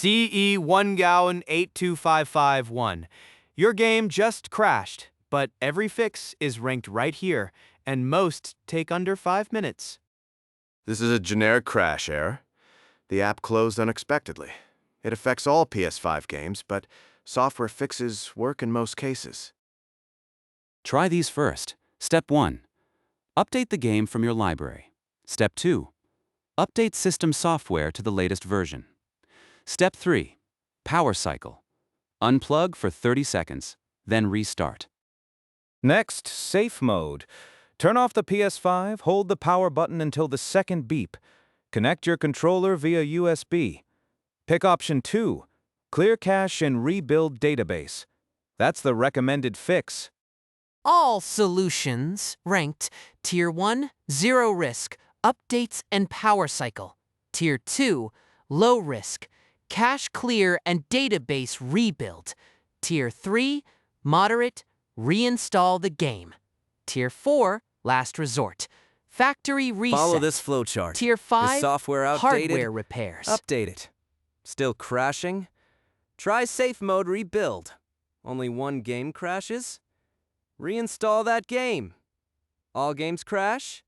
CE-108255-1. Your game just crashed, but every fix is ranked right here, and most take under 5 minutes. This is a generic crash error. The app closed unexpectedly. It affects all PS5 games, but software fixes work in most cases. Try these first. Step 1. Update the game from your library. Step 2. Update system software to the latest version. Step 3. Power cycle. Unplug for 30 seconds, then restart. Next, safe mode. Turn off the PS5, hold the power button until the second beep. Connect your controller via USB. Pick option 2, clear cache and rebuild database. That's the recommended fix. All solutions ranked Tier 1, 0 risk, updates and power cycle. Tier 2, low risk, cache clear and database rebuild. Tier 3, moderate, reinstall the game. Tier 4, last resort, factory reset. Follow this flowchart. Tier 5, Is software outdated? hardware repairs. Update it. Still crashing? Try safe mode rebuild. Only one game crashes? Reinstall that game. All games crash?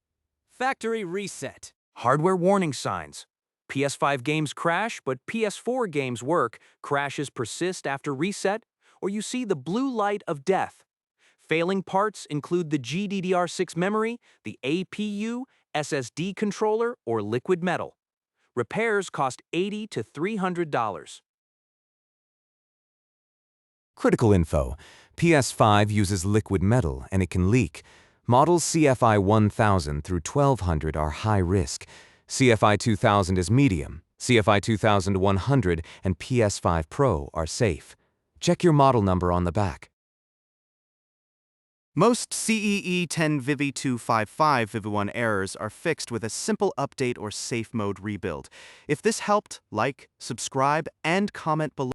Factory reset. Hardware warning signs. PS5 games crash, but PS4 games work. Crashes persist after reset, or you see the blue light of death. Failing parts include the GDDR6 memory, the APU, SSD controller, or liquid metal. Repairs cost $80 to $300. Critical info. PS5 uses liquid metal and it can leak. Models CFI 1000 through 1200 are high risk. CFI 2000 is medium. CFI 2100 and PS5 Pro are safe. Check your model number on the back. Most CE-108255-1 errors are fixed with a simple update or safe mode rebuild. If this helped, like, subscribe, and comment below.